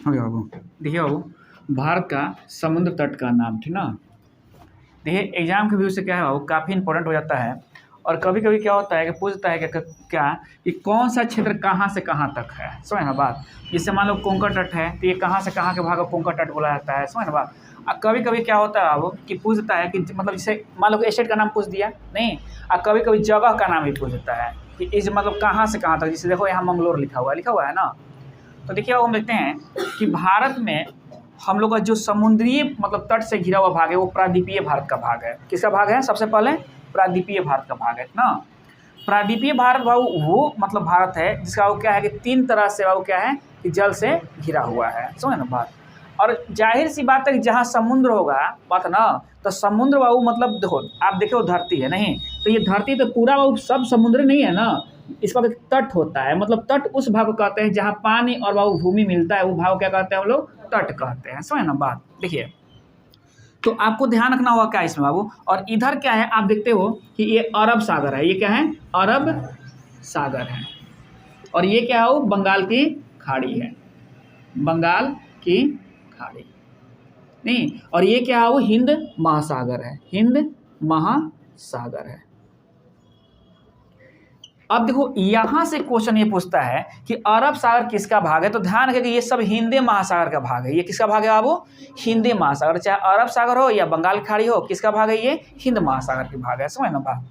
हो गया बाबू। देखिए बाबू, भारत का समुद्र तट का नाम, ठीक ना। देखिए एग्जाम के व्यू से क्या है बाबू, काफ़ी इंपॉर्टेंट हो जाता है। और कभी कभी क्या होता है कि पूछता है क्या कि कौन सा क्षेत्र कहाँ से कहाँ तक है, समझ ना बात। जैसे मान लो कोंकण तट है तो ये कहाँ से कहाँ के भाग को कोंकण तट बोला जाता है, समझ ना बात। और कभी कभी क्या होता है बाबू कि पूछता है कि मतलब जैसे मान लो स्टेट का नाम पूछ दिया नहीं, और कभी कभी जगह का नाम भी पूछ देता है कि इस मतलब कहाँ से कहाँ तक। जैसे देखो यहाँ मंगलोर लिखा हुआ है ना। तो देखिए अब हम देखते हैं कि भारत में हम लोग का जो समुद्रीय मतलब तट से घिरा हुआ भाग है वो प्रायद्वीपीय भारत का भाग है। किसका भाग है? सबसे पहले प्रायद्वीपीय भारत का भाग है ना। प्रायद्वीपीय भारत भाव वो मतलब भारत है जिसका वो क्या है कि 3 तरह से वो क्या है कि जल से घिरा हुआ है, समझे ना बात। और जाहिर सी बात है कि जहाँ समुद्र होगा बात ना, तो समुद्र बाबू मतलब देखो आप देखो धरती है नहीं, तो ये धरती तो पूरा बाबू सब समुद्र नहीं है ना। इसका एक तट होता है, मतलब तट उस भाग को कहते हैं जहाँ पानी और बाबू भूमि मिलता है, वो भाग क्या कहते हैं हम लोग? तट कहते हैं, समझे ना बात। देखिए तो आपको ध्यान रखना होगा क्या इसमें बाबू। और इधर क्या है आप देखते हो कि ये अरब सागर है, ये क्या है? अरब सागर है। और ये क्या हो? बंगाल की खाड़ी है, बंगाल की खाड़ी नहीं। और ये क्या हो? हिंद महासागर है, हिंद महासागर है। अब देखो यहां से क्वेश्चन ये पूछता है कि अरब सागर किसका भाग है, तो ध्यान रखें कि ये सब हिंदे महासागर का भाग है। ये किसका भाग है बाबू? हिंदे महासागर। चाहे अरब सागर हो या बंगाल की खाड़ी हो, किसका भाग है? ये हिंद महासागर के भाग है, समझ ना बात।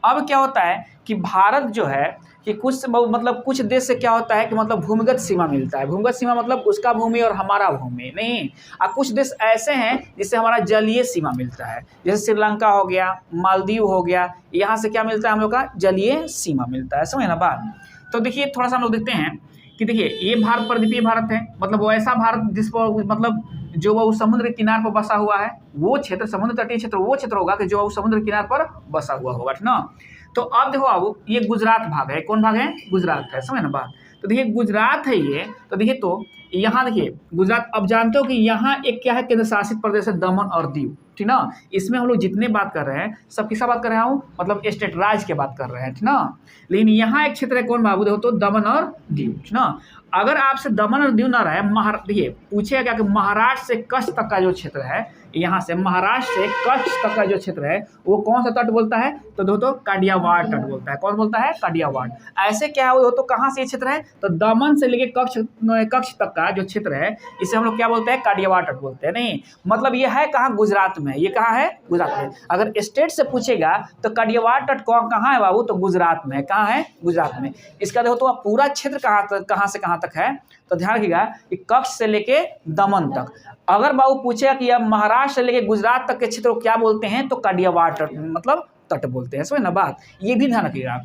अब क्या होता है कि भारत जो है कि मतलब कुछ देश से क्या होता है कि मतलब भूमिगत सीमा मिलता है। भूमिगत सीमा मतलब उसका भूमि और हमारा भूमि नहीं। और कुछ देश ऐसे हैं जिससे हमारा जलीय सीमा मिलता है, जैसे श्रीलंका हो गया, मालदीव हो गया, यहाँ से क्या मिलता है हम लोग का? जलीय सीमा मिलता है, समझे ना बात। तो देखिए थोड़ा सा हम लोग देखते हैं कि देखिए ये भारत प्रायद्वीपीय भारत है, मतलब वो ऐसा भारत जिस पर मतलब जो वो समुद्र के किनारे पर बसा हुआ है, वो क्षेत्र समुद्र तटीय क्षेत्र वो क्षेत्र होगा कि जो वो समुद्र किनारे पर बसा हुआ होगा, ठीक ना। तो अब देखो बाबू ये गुजरात भाग है। कौन भाग है? गुजरात है, समझ ना बात। तो देखिए गुजरात है ये। तो देखिए तो यहाँ देखिए गुजरात, अब जानते हो कि यहाँ एक क्या है? केंद्र शासित प्रदेश है दमन और दीव, ठीक ना। इसमें हम लोग जितने बात कर रहे हैं सब किसका बात कर रहा हूँ? मतलब स्टेट राज्य के बात कर रहे हैं, ठीक ना। लेकिन यहाँ एक क्षेत्र है कौन बाबू? देखो तो दमन और दीव, ठीक ना। अगर आपसे दमन और दीव ना रहे, देखिए पूछेगा क्या कि महाराष्ट्र से कच्छ तक का जो क्षेत्र है, यहाँ से महाराष्ट्र से कच्छ तक का जो क्षेत्र है वो कौन सा तट बोलता है? तो दोस्तों काडियावाड़ तट बोलता है। कौन बोलता है? काडियावाड़। ऐसे क्या है तो कहाँ से ये क्षेत्र है? तो दमन से लेके कच्छ तक का जो क्षेत्र है इसे हम लोग क्या बोलते हैं? काडियावाड़ तट बोलते हैं नहीं। मतलब ये है कहाँ? गुजरात में। ये कहाँ है? गुजरात में। अगर स्टेट से पूछेगा तो काडियावाड़ तट कहाँ है बाबू? तो गुजरात में। कहाँ है? गुजरात में। इसका देखो तो पूरा क्षेत्र कहाँ से कहाँ तक है, तो ध्यान रखिएगा कि कच्छ से लेके दमन तक। अगर बाबू पूछेगा कि अब महाराष्ट्र से लेके गुजरात तक के क्षेत्र को क्या बोलते हैं, तो काडियावाड़ तट मतलब तट बोलते हैं, समझ ना बात। ये भी ध्यान रखिएगा।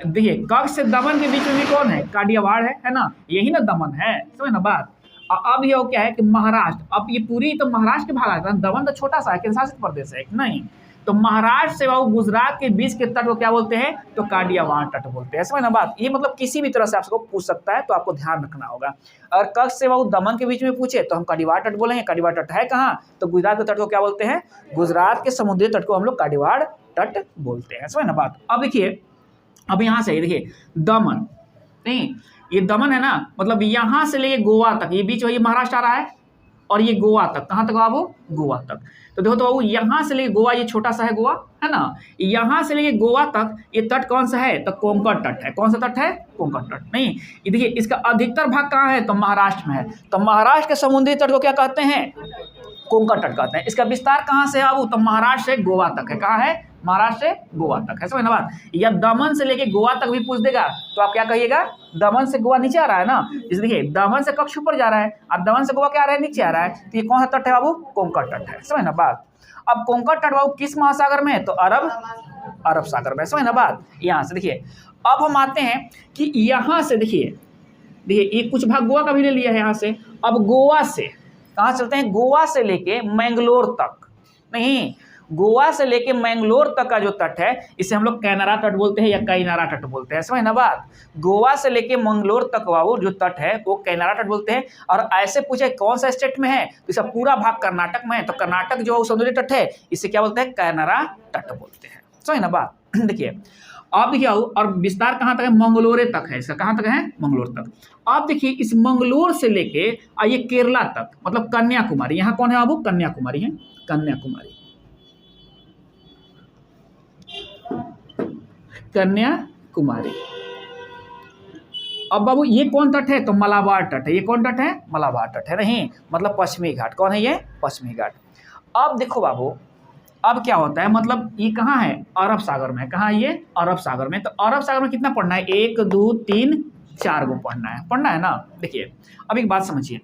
देखिए कच्छ से दमन के बीच में भी कौन है? काडियावाड़ है ना, यही ना दमन है, समझ ना बात। अब ये क्या है कि महाराष्ट्र, अब ये पूरी तो महाराष्ट्र के भाग आता है, दमन तो छोटा सा है, केंद्र शासित प्रदेश है नहीं। तो महाराष्ट्र से बाबू गुजरात के बीच के तट को क्या बोलते हैं? तो काडियावाड़ तट बोलते हैं, समझ ना बात। ये मतलब किसी भी तरह से आपको पूछ सकता है, तो आपको ध्यान रखना होगा। अगर कच्छ से बाबू दमन के बीच में पूछे तो हम काडियावाड़ तट बोलेंगे। काडियावाड़ तट है कहाँ? तो गुजरात के तट को क्या बोलते हैं? गुजरात के समुद्री तट को हम लोग काडियावाड़ तट बोलते हैं, समझ ना बात। अब देखिए अब यहाँ से देखिए दमन नहीं, ये दमन है ना, मतलब यहाँ से लेके गोवा तक, ये बीच में ये महाराष्ट्र आ रहा है, और ये गोवा तक। कहाँ तक बाबू? गोवा तक। तो देखो तो बाबू यहाँ से लेके गोवा, ये छोटा सा है गोवा है ना, यहाँ से लेके गोवा तक ये तट कौन सा है? तो कोंकण तट है। कौन सा तट है? कोंकण तट नहीं। ये देखिए इसका अधिकतर भाग कहाँ है? तो महाराष्ट्र में है। तो महाराष्ट्र के समुद्री तट को क्या कहते हैं? कोंकण तट कहते हैं। इसका विस्तार कहाँ से है बाबू? तो महाराष्ट्र से गोवा तक है। कहाँ है? महाराष्ट्र से गोवा तक है, समझ ना बात। या दमन से लेके गोवा तक भी पूछ देगा तो आप क्या कहिएगा? दमन से गोवा नीचे आ रहा है ना, जैसे देखिए दमन से कच्छ ऊपर जा रहा है और दमन से गोवा क्या आ रहा है? नीचे आ रहा है। तो ये कौन सा तट है बाबू? कोंकण तट है, समझ ना बात। अब कोंकण तट बाबू किस महासागर में है? तो अरब सागर में, समझ ना बात। यहाँ से देखिए अब हम आते हैं कि यहाँ से देखिए ये कुछ भाग गोवा का भी ले लिया है यहाँ से। अब गोवा से कहाँ चलते हैं? गोवा से लेके मैंगलोर तक नहीं, गोवा से लेके मैंगलोर तक का जो तट है इसे हम लोग कैनारा तट बोलते हैं या कैनारा तट बोलते हैं, समझ ना बात। गोवा से लेके मैंगलोर तक बाबू जो तट है वो कैनारा तट बोलते हैं। और ऐसे पूछे कौन सा स्टेट में है, तो इसका पूरा भाग कर्नाटक में है। तो कर्नाटक जो समुद्री तट है इसे क्या बोलते हैं? कैनारा तट बोलते हैं, समझ ना बात। देखिए आप देखिए और विस्तार कहाँ तक है, मंगलोरे तक है इसका, कहाँ तक है, मंगलोर तक। आप देखिए इस मंगलोर से लेके ये केरला तक, मतलब कन्याकुमारी, यहाँ कौन है बाबू, कन्याकुमारी है, कन्याकुमारी, कन्याकुमारी। अब बाबू ये कौन तट है, तो मलाबार तट है, ये कौन तट है, मलाबार तट है, नहीं मतलब पश्चिमी घाट, कौन है ये, पश्चिमी घाट। अब देखो बाबू अब क्या होता है, मतलब ये कहाँ है, अरब सागर में, कहाँ ये, अरब सागर में। तो अरब सागर में कितना पढ़ना है, 1 2 3 4 गो पढ़ना है ना। देखिए अब एक बात समझिए,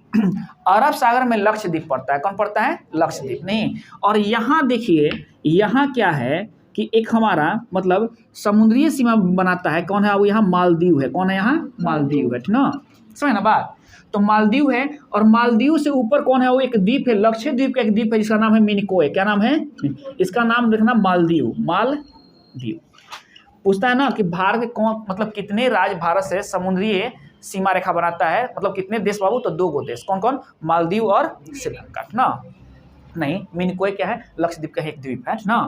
अरब सागर में लक्षद्वीप पड़ता है, कौन पड़ता है, लक्षद्वीप, नहीं। और यहाँ देखिए यहाँ क्या है कि एक हमारा मतलब समुद्रीय सीमा बनाता है, कौन है वो, यहाँ मालदीव है, कौन है यहाँ, मालदीव है, ठीक ना, समझ ना बात। तो मालदीव है, और मालदीव से ऊपर कौन है, वो एक द्वीप है, लक्षद्वीप का एक द्वीप है जिसका नाम है मिनिकोय, क्या नाम है, इसका नाम देखना मालदीव, मालदीव। पूछता है ना कि भारत के कौन मतलब कितने राज्य भारत से समुद्रीय सीमा रेखा बनाता है, मतलब कितने देश बाबू, तो 2 गो देश, कौन कौन, मालदीव और श्रीलंका ना, नहीं मिनिकोय क्या है, लक्षद्वीप का एक द्वीप है ना।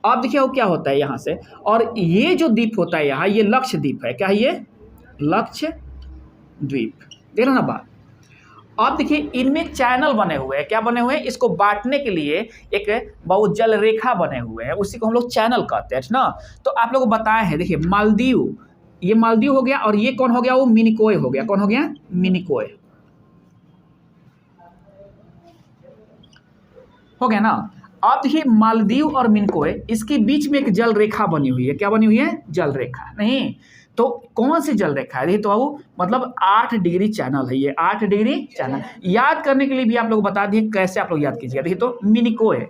अब देखिए वो क्या होता है यहाँ से, और ये जो द्वीप होता है यहाँ, ये लक्षद्वीप है, क्या है ये, लक्षद्वीप, देख रहे ना बात। अब देखिए इनमें चैनल बने हुए हैं, क्या बने हुए हैं, इसको बांटने के लिए एक बहुत जल रेखा बने हुए हैं, उसी को हम लोग चैनल कहते हैं ना। तो आप लोग बताए हैं, देखिए मालदीव, ये मालदीव हो गया, और ये कौन हो गया, वो मिनिकोय हो गया, कौन हो गया, मिनिकोय हो गया ना। अब देखिए मालदीव और मिनिकोय, इसके बीच में एक जल रेखा बनी हुई है, क्या बनी हुई है, जल रेखा, नहीं तो कौन सी जल रेखा है, देखिए तो बाबू मतलब 8 डिग्री चैनल है ये, 8 डिग्री चैनल। याद करने के लिए भी आप लोग बता दिए कैसे आप लोग याद कीजिएगा। देखिए तो मिनिकोय,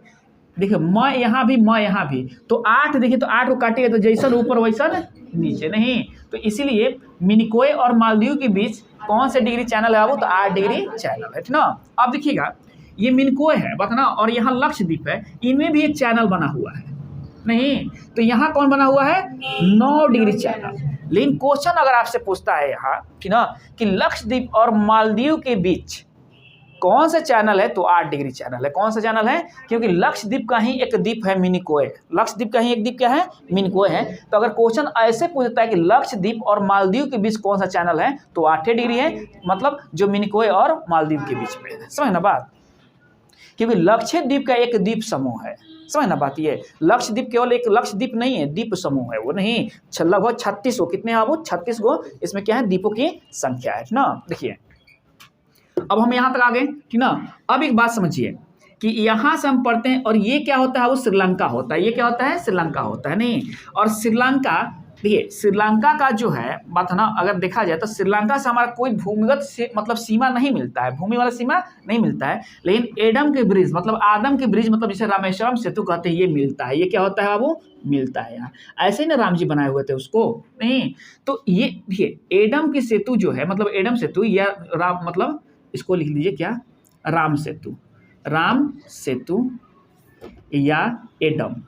देखिए मैं यहाँ भी, तो 8, देखिए तो 8 को काटिए तो जैसन ऊपर वैसन नीचे, नहीं तो इसीलिए मिनिकोय और मालदीव के बीच कौन से डिग्री चैनल है बाबू, तो 8 डिग्री चैनल है, ठीक ना। अब देखिएगा ये मिनिकोय है बात ना, और यहाँ लक्षद्वीप है, इनमें भी एक चैनल बना हुआ है, नहीं तो यहाँ कौन बना हुआ है, 9 डिग्री चैनल। लेकिन क्वेश्चन अगर आपसे पूछता है यहाँ कि ना कि लक्षद्वीप और मालदीव के बीच कौन सा चैनल है, तो 8 डिग्री चैनल है, कौन सा चैनल है, क्योंकि लक्षद्वीप का ही एक द्वीप है मिनिकोय, लक्षद्वीप का ही एक द्वीप क्या है, मिनिकोय है। तो अगर क्वेश्चन ऐसे पूछता है कि लक्षद्वीप और मालदीव के बीच कौन सा चैनल है, तो 8 डिग्री है, मतलब जो मिनिकोय और मालदीव के बीच में है, समझ ना बात। क्योंकि लक्षद्वीप का एक द्वीप समूह है, समझ ना बात, ये लक्षद्वीप केवल एक लक्षद्वीप नहीं है, द्वीप समूह है वो, नहीं लगभग 36 गो, कितने हैं वो, 36 गो इसमें क्या है, द्वीपों की संख्या है ना। देखिए अब हम यहाँ तक आ गए, ठीक ना। अब एक बात समझिए कि यहाँ से हम पढ़ते हैं, और ये क्या होता है, वो श्रीलंका होता है, ये क्या होता है, श्रीलंका होता है, नहीं। और श्रीलंका, देखिए श्रीलंका का जो है बात ना, अगर देखा जाए तो श्रीलंका से हमारा कोई भूमिगत से मतलब सीमा नहीं मिलता है, भूमि वाला सीमा नहीं मिलता है, लेकिन एडम के ब्रिज मतलब आदम के ब्रिज मतलब जिसे रामेश्वरम सेतु कहते हैं, ये मिलता है, ये क्या होता है बाबू, मिलता है यहाँ। ऐसे ही ना राम जी बनाए हुए थे उसको, नहीं तो ये देखिए एडम की सेतु जो है, मतलब एडम सेतु या राम, मतलब इसको लिख लीजिए क्या, राम सेतु, राम सेतु या एडम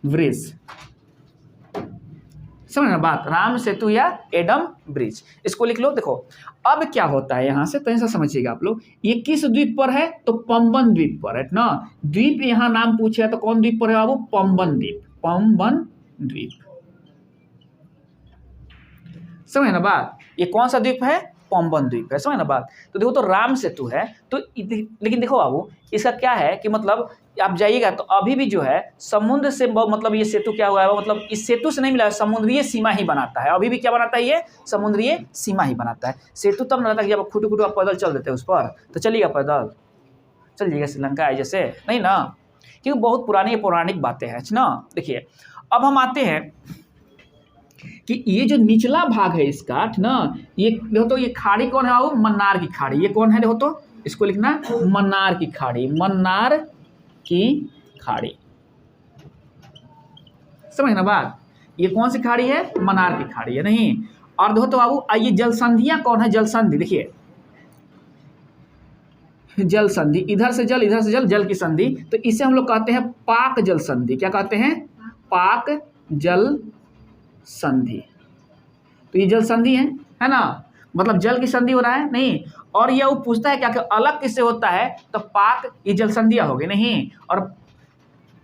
ब्रिज, समझ ना बात, राम सेतु या एडम ब्रिज, इसको लिख लो। देखो अब क्या होता है यहाँ से, तो ऐसा समझिएगा आप लोग, ये किस द्वीप पर है, तो पंबन द्वीप पर है ना। द्वीप यहाँ नाम पूछे तो कौन द्वीप पर है बाबू, पंबन द्वीप, पंबन द्वीप, समझ ना बात, ये कौन सा द्वीप है, पंबन द्वीप है, समझ ना बात। तो देखो तो राम सेतु है, तो लेकिन देखो बाबू इसका क्या है कि मतलब आप जाइएगा तो अभी भी जो है समुद्र से मतलब ये सेतु क्या हुआ है, मतलब इस सेतु से नहीं मिला है, समुद्रीय सीमा ही बनाता है, अभी भी क्या बनाता है, ये समुद्रीय सीमा ही बनाता है। सेतु तब रहता है कि जब खुटू आप पैदल चल देते हैं उस पर, तो चलिएगा पैदल, चल जाइएगा श्रीलंका है जैसे, नहीं ना, क्योंकि बहुत पुरानी पौराणिक बातें हैं ना। देखिए अब हम आते हैं कि ये जो निचला भाग है इसका ना, ये देखो तो ये खाड़ी कौन है बाबू, मन्नार की खाड़ी, ये कौन है देखो तो, इसको लिखना मन्नार की खाड़ी, मन्नार की खाड़ी, समझ ना बात, ये कौन सी खाड़ी है, मन्नार की खाड़ी है, नहीं। और देखो तो बाबू ये जल संधियां कौन है, जल संधि, देखिए जल संधि, इधर से जल इधर से जल, जल की संधि, तो इसे हम लोग कहते हैं पाक जल संधि, क्या कहते हैं, पाक जल संधि। तो ये जल संधि है ना, मतलब जल की संधि हो रहा है, नहीं। और ये वो पूछता है क्या कि अलग किससे होता है, तो पाक ये जल संधियां हो गई, नहीं। और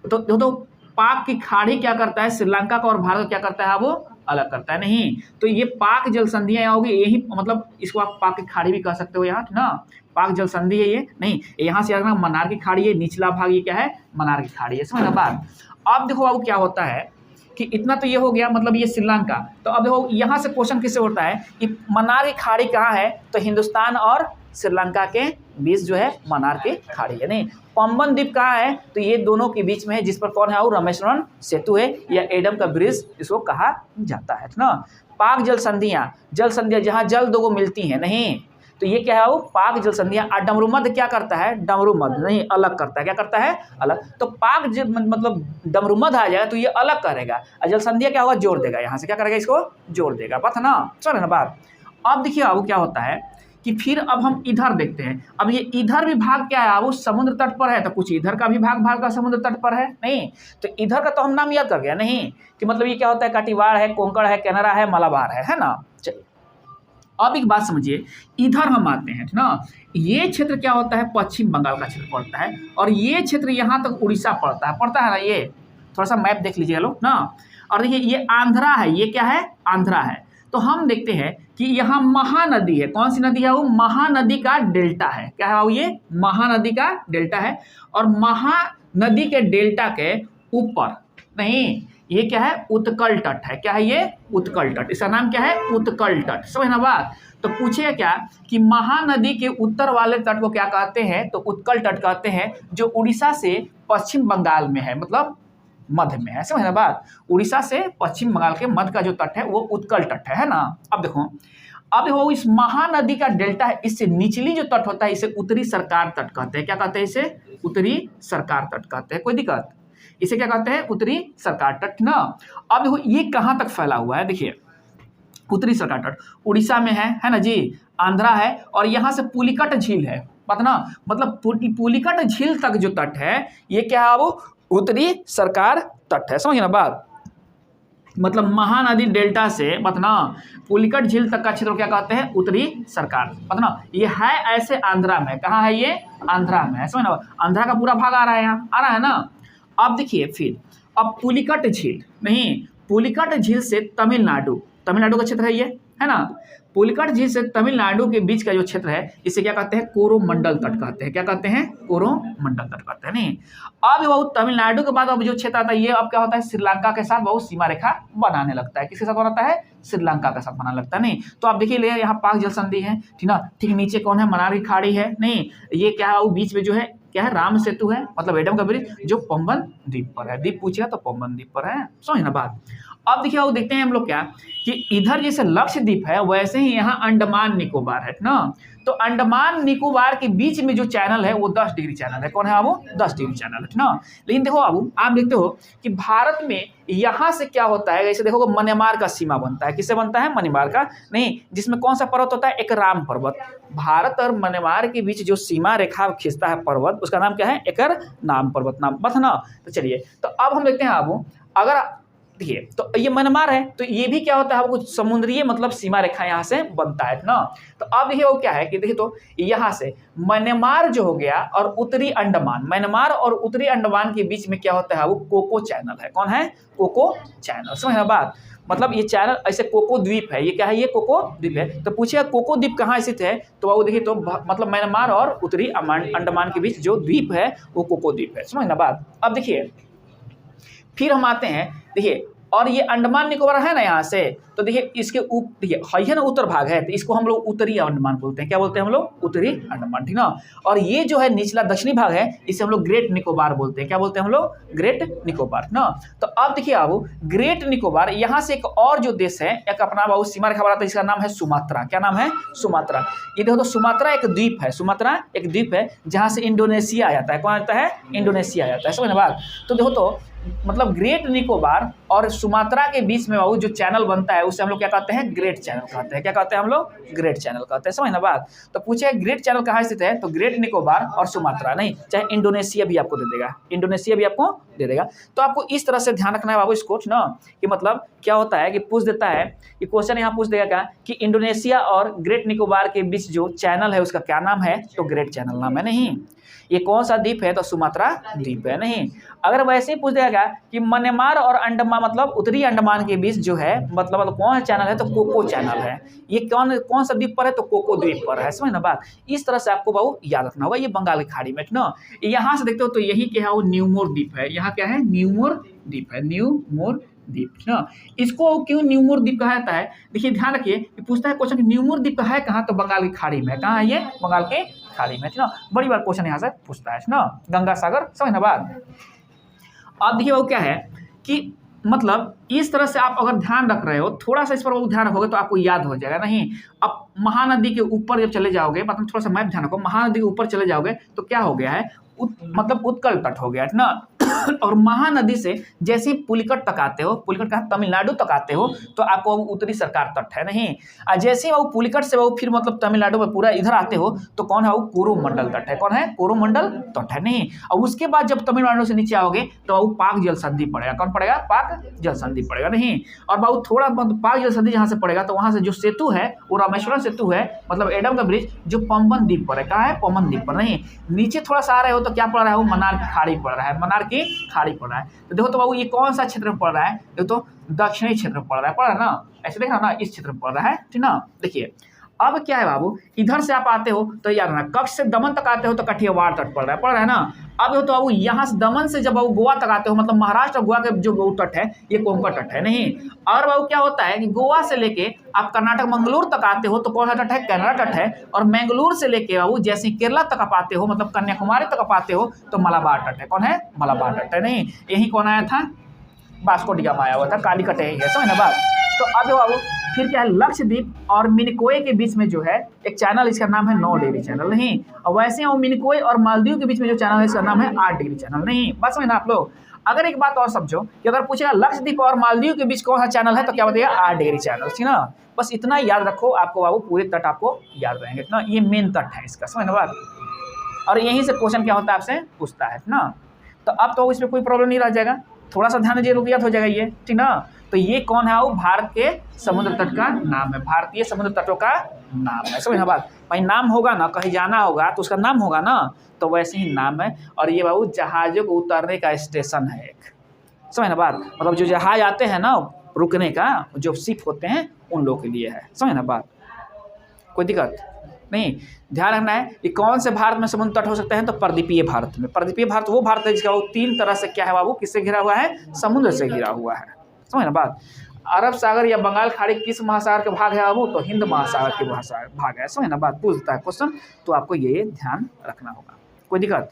तो पाक की खाड़ी क्या करता है, श्रीलंका का और भारत को क्या करता है, वो अलग करता है। नहीं, तो ये पाक जल संधियां यहाँ होगी, यही मतलब इसको आप पाक की खाड़ी भी कह सकते हो यहाँ ना, पाक जल संधि है ये। नहीं, यहाँ से अगर मन्नार की खाड़ी है, निचला भाग ये क्या है, मन्नार की खाड़ी है। समझ बात। अब देखो अब क्या होता है कि इतना तो ये हो गया, मतलब ये श्रीलंका। तो अब देखो यहाँ से क्वेश्चन किससे उठता है कि मन्नार की खाड़ी कहाँ है, तो हिंदुस्तान और श्रीलंका के बीच जो है मन्नार की खाड़ी है। नहीं, पंबन द्वीप कहाँ है, तो ये दोनों के बीच में है, जिस पर कौन है, और रामेश्वरम सेतु है या एडम का ब्रिज इसको कहा जाता है ना। पाक जल संधियाँ जहाँ जल दो मिलती हैं, नहीं तो ये क्या है, वो पाक जल संधियाँ। और डमरू मध्य क्या करता है, डमरू मध्य नहीं अलग करता है, क्या करता है, अलग। तो पाक मतलब डमरू मध्य आ जाएगा तो ये अलग करेगा, और जल संधियाँ क्या होगा, जोड़ देगा, यहाँ से क्या करेगा, इसको जोड़ देगा, बात है ना, चलो ना बात। अब देखिए अब क्या होता है कि फिर अब हम इधर देखते हैं। अब ये इधर भी भाग क्या है, वो समुद्र तट पर है, तो कुछ इधर का भी भाग का समुद्र तट पर है। नहीं, तो इधर का तो हम नाम याद कर गया, नहीं कि मतलब ये क्या होता है, कटिवाड़ है, कोंकण है, केनरा है, मलाबार है ना। चलिए अब एक बात समझिए, इधर हम आते हैं ना, ये क्षेत्र क्या होता है, पश्चिम बंगाल का क्षेत्र पड़ता है, और ये क्षेत्र यहाँ तक उड़ीसा पड़ता है ना। ये थोड़ा सा मैप देख लीजिए लोग ना, और देखिए ये आंध्रा है, ये क्या है, आंध्रा है। तो हम देखते हैं कि यहाँ महानदी है, कौन सी नदी है, वो महानदी का डेल्टा है, क्या है वो, ये महानदी का डेल्टा है। और महानदी के डेल्टा के ऊपर, नहीं ये क्या है, उत्कल तट है, क्या है ये, उत्कल तट, इसका नाम क्या है, उत्कल तट। समझना बात। तो पूछे क्या कि महानदी के उत्तर वाले तट को क्या कहते हैं, तो उत्कल तट कहते हैं, जो उड़ीसा से पश्चिम बंगाल में है, मतलब मध्य में है। समझना बात। उड़ीसा से पश्चिम बंगाल के मध्य का जो तट है वो उत्कल तट है ना। अब देखो इस महानदी का डेल्टा है, इससे निचली जो तट होता है इसे उत्तरी सरकार तट कहते हैं, क्या कहते हैं, इसे उत्तरी सरकार तट कहते हैं। कोई दिक्कत, इसे क्या कहते हैं, उत्तरी सरकार तट ना। अब देखो ये कहाँ तक फैला हुआ है, देखिए उत्तरी सरकार तट उड़ीसा में है ना जी, आंध्रा है, और यहाँ से पुलिकट झील है, पता ना, मतलब पुलिकट झील तक जो तट है ये क्या है, वो उत्तरी सरकार तट है। समझिए ना बात। मतलब महानदी डेल्टा से बतना पुलिकट झील तक का क्षेत्र क्या कहते हैं, उत्तरी सरकार, बतना ये है ऐसे आंध्रा में, कहाँ है ये, आंध्रा में है। समझ ना, आंध्रा का पूरा भाग आ रहा है, यहाँ आ रहा है ना। अब देखिए फिर अब पुलिकट झील, नहीं पुलिकट झील से तमिलनाडु का क्षेत्र है ये, है ना। पुलिकट झील से तमिलनाडु के बीच का जो क्षेत्र है इसे क्या कहते हैं, कोरोमंडल तट कहते हैं, क्या कहते हैं, कोरोमंडल तट कहते हैं। नहीं, अब वो तमिलनाडु के बाद अब जो क्षेत्र आता है ये अब क्या होता है, श्रीलंका के साथ बहुत सीमा रेखा बनाने लगता है। किसके साथ बनाता है, श्रीलंका के साथ बनाने लगता है। नहीं, तो आप देखिए यहाँ पाक जल संधि है, ठीक ना, ठीक नीचे कौन है, मन्नार की खाड़ी है। नहीं, ये क्या है, वो बीच में जो है क्या है, राम सेतु है, मतलब एडम का ब्रिज, जो पंबन द्वीप पर है। द्वीप पूछेगा तो पंबन द्वीप पर है। समझना बात। अब देखिए वो देखते हैं हम लोग क्या कि इधर जैसे लक्षद्वीप है वैसे ही यहाँ अंडमान निकोबार है ना। तो अंडमान निकोबार के बीच में जो चैनल है वो 10 डिग्री चैनल है। कौन है वो, 10 डिग्री चैनल है ना। लेकिन देखो अब आप देखते हो कि भारत में यहाँ से क्या होता है, जैसे देखो म्यांमार का सीमा बनता है, किससे बनता है, म्यांमार का, नहीं जिसमें कौन सा पर्वत होता है, एक राम पर्वत। भारत और म्यांमार के बीच जो सीमा रेखा खींचता है पर्वत, उसका नाम क्या है, एक नाम पर्वत नाम बस ना। तो चलिए तो अब हम देखते हैं अब अगर देखिए तो ये म्यांमार है तो ये भी क्या होता है, कुछ समुद्रीय मतलब सीमा रेखा यहाँ से बनता है ना। तो अब देखिए वो क्या है कि देखिए तो यहाँ से म्यांमार जो हो गया और उत्तरी अंडमान, म्यांमार और उत्तरी अंडमान के बीच में क्या होता है, वो कोको चैनल है। कौन है, कोको चैनल। समझना बात। मतलब ये चैनल ऐसे कोको द्वीप है, ये क्या है, ये कोको द्वीप है। तो पूछिए कोको द्वीप कहाँ स्थित है, तो वो देखिए तो मतलब म्यांमार और उत्तरी अंडमान के बीच जो द्वीप है वो कोको द्वीप है। समझना बात। अब देखिए फिर हम आते हैं, देखिए और ये अंडमान निकोबार है ना यहाँ से, तो देखिए इसके देखिए है ना उत्तर भाग है, तो इसको हम लोग उत्तरी अंडमान बोलते हैं। क्या बोलते हैं हम लोग, उत्तरी अंडमान, ठीक ना। और ये जो है निचला दक्षिणी भाग है इसे हम लोग ग्रेट निकोबार बोलते हैं। क्या बोलते हैं हम लोग, ग्रेट निकोबार ना। तो अब देखिए अब ग्रेट निकोबार यहाँ से एक और जो देश है एक अपना बहुत सीमा रेखा बनाता है, इसका नाम है सुमात्रा। क्या नाम है, सुमात्रा। ये देखो तो सुमात्रा एक द्वीप है, सुमात्रा एक द्वीप है जहाँ से इंडोनेशिया आ जाता है। कौन आता है, इंडोनेशिया आ जाता है। समझ ना बात। तो देखो तो मतलब ग्रेट निकोबार और सुमात्रा के बीच में बाबू जो चैनल बनता है उसे हम लोग क्या कहते हैं, ग्रेट चैनल कहते हैं। क्या कहते हैं हम लोग, ग्रेट चैनल कहते हैं। समझ ना बात। तो पूछे ग्रेट चैनल कहाँ स्थित है, तो ग्रेट निकोबार और सुमात्रा नहीं, चाहे इंडोनेशिया भी आपको दे देगा, इंडोनेशिया भी आपको दे देगा। तो आपको इस तरह से ध्यान रखना है बाबू इसको ना, कि मतलब क्या होता है कि पूछ देता है कि क्वेश्चन यहाँ पूछ देगा क्या कि इंडोनेशिया और ग्रेट निकोबार के बीच जो चैनल है उसका क्या नाम है, तो ग्रेट चैनल नाम है। नहीं, ये कौन सा द्वीप है, तो सुमात्रा द्वीप है। नहीं, अगर वैसे ही पूछ देगा कि म्यांमार और अंडमान मतलब उत्तरी अंडमान के बीच जो है मतलब कौन सा चैनल है, तो कोको चैनल है। ये कौन सा द्वीप पर है, तो कोको द्वीप पर है। समझ ना बात। इस तरह से आपको बाबू याद रखना होगा। ये बंगाल की खाड़ी में ना, यहाँ से देखते हो तो यही क्या है, वो न्यूमोर द्वीप है। यहाँ क्या है, न्यूमोर द्वीप है, न्यूमोर द्वीप ना। इसको क्यों न्यूमोर द्वीप कहा जाता है, देखिए ध्यान रखिए कि पूछता है क्वेश्चन न्यूमोर द्वीप है कहाँ, तो बंगाल की खाड़ी में। कहाँ है ये, बंगाल के खाड़ी में ना। बड़ी बार क्वेश्चन यहाँ से पूछता है ना, गंगा सागर। समझ ना बात। अब देखिए वो क्या है कि मतलब इस तरह से आप अगर ध्यान रख रहे हो, थोड़ा सा इस पर ध्यान रखोगे तो आपको याद हो जाएगा। नहीं, अब महानदी के ऊपर जब चले जाओगे, मतलब थोड़ा सा मैप ध्यान रखो, महानदी के ऊपर चले जाओगे तो क्या हो गया है, मतलब उत्कल तट हो गया है ना। और महानदी से जैसे ही पुलिकट तक आते हो, पुलिकट कहाँ, तमिलनाडु तक आते हो, तो आपको उत्तरी सरकार तट है। नहीं, और जैसे ही वो पुलिकट से वो फिर मतलब तमिलनाडु में पूरा इधर आते हो तो कौन है, वो कोरोमंडल तट है। कौन है, कोरोमंडल तट है। नहीं, और उसके बाद जब तमिलनाडु से नीचे आओगे तो वो पाक जल संधि पड़ेगा। कौन पड़ेगा, पाक जल संधि पड़ेगा। नहीं, और बाबू थोड़ा पाक जल संधि जहाँ से पड़ेगा तो वहाँ से जो सेतु है वो रामेश्वरम सेतु है, मतलब एडम का ब्रिज, जो पंबन द्वीप पर है। कहाँ है, पंबन द्वीप पर। नहीं, नीचे थोड़ा सा आ रहे हो तो क्या पड़ रहा है, वो मन्नार की खाड़ी पड़ रहा है, मन्नार की खाड़ी पड़ रहा है। तो देखो तो बाबू ये कौन सा क्षेत्र में पड़ रहा है, देखो तो दक्षिणी क्षेत्र में पड़ रहा है ना, ऐसे देख रहा ना, इस क्षेत्र में पड़ रहा है, ठीक ना। देखिए अब क्या है बाबू, इधर से आप आते हो तो याद रखना, कच्छ से दमन तक आते हो तो कठियावाड़ तट पड़ रहा है ना। अब तो बाबू यहाँ से दमन से जब बाबू गोवा तक आते हो, मतलब महाराष्ट्र और गोवा के जो तट है ये कोंकण तट है। नहीं, और बाबू क्या होता है कि गोवा से लेके आप कर्नाटक मंगलूर तक आते हो तो कौन सा तट है, केरला तट है। और मैंगलोर से लेके बाबू जैसे केरला तक आप आते हो, मतलब कन्याकुमारी तक आप आते हो तो मलाबार तट है। कौन है, मलाबार तट है। नहीं, यही कौन आया था, वास्को डी गामा आया हुआ था, कालीकट यही है। समझ ना बात। तो अब बाबू फिर क्या है, लक्षद्वीप और मिनिकोय के बीच में जो है एक चैनल, इसका नाम है 9 डिग्री चैनल। नहीं, और वैसे ही मिनिकोय और मालदीव के बीच में जो चैनल है इसका नाम है 8 डिग्री चैनल। नहीं, बस में ना आप लोग। अगर एक बात और समझो कि अगर पूछेगा लक्षद्वीप और मालदीव के बीच कौन सा चैनल है तो क्या बताइएगा, 8 डिग्री चैनल, ठीक ना। बस इतना याद रखो, आपको बाबू पूरे तट आपको याद रहेंगे ना। ये मेन तट है इसका, समझ ना बात। और यहीं से क्वेश्चन क्या होता है, आपसे पूछता है ना। तो अब तो इसमें कोई प्रॉब्लम नहीं रह जाएगा, थोड़ा सा ध्यान दीजिए, रुपया हो जाएगा ये, ठीक ना। तो ये कौन है, वो भारत के समुद्र तट का नाम है, भारतीय समुद्र तटों का नाम है। समझ ना बात। भाई नाम होगा ना, कहीं जाना होगा तो उसका नाम होगा ना, तो वैसे ही नाम है। और ये बाबू जहाजों को उतरने का स्टेशन है एक, समझ ना बात। मतलब जो जहाज आते हैं ना रुकने का, जो शिप होते हैं उन लोगों के लिए है। समझ ना बात, कोई दिक्कत नहीं। ध्यान रखना है कि कौन से भारत में समुद्र तट हो सकते हैं, तो प्रदीपीय भारत में। प्रदीपीय भारत वो भारत है जिसका वो 3 तरह से क्या है बाबू, किससे घिरा हुआ है, समुद्र से घिरा हुआ है। समझ ना बात। अरब सागर या बंगाल खाड़ी किस महासागर का भाग है बाबू, तो हिंद महासागर के भाग है। समझ ना बात। पूछता है क्वेश्चन तो आपको ये ध्यान रखना होगा, कोई दिक्कत।